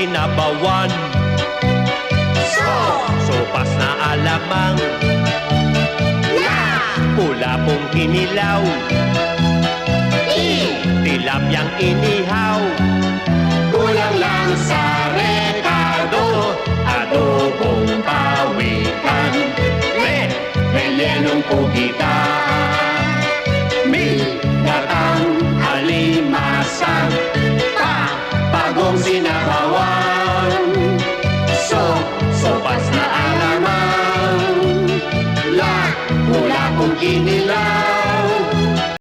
sinabawan. Sopas na alamang, pula pong kinilaw, tilapyang inihaw. Kulang lang sa rekado, adobong pawikan, rellenong pugitan.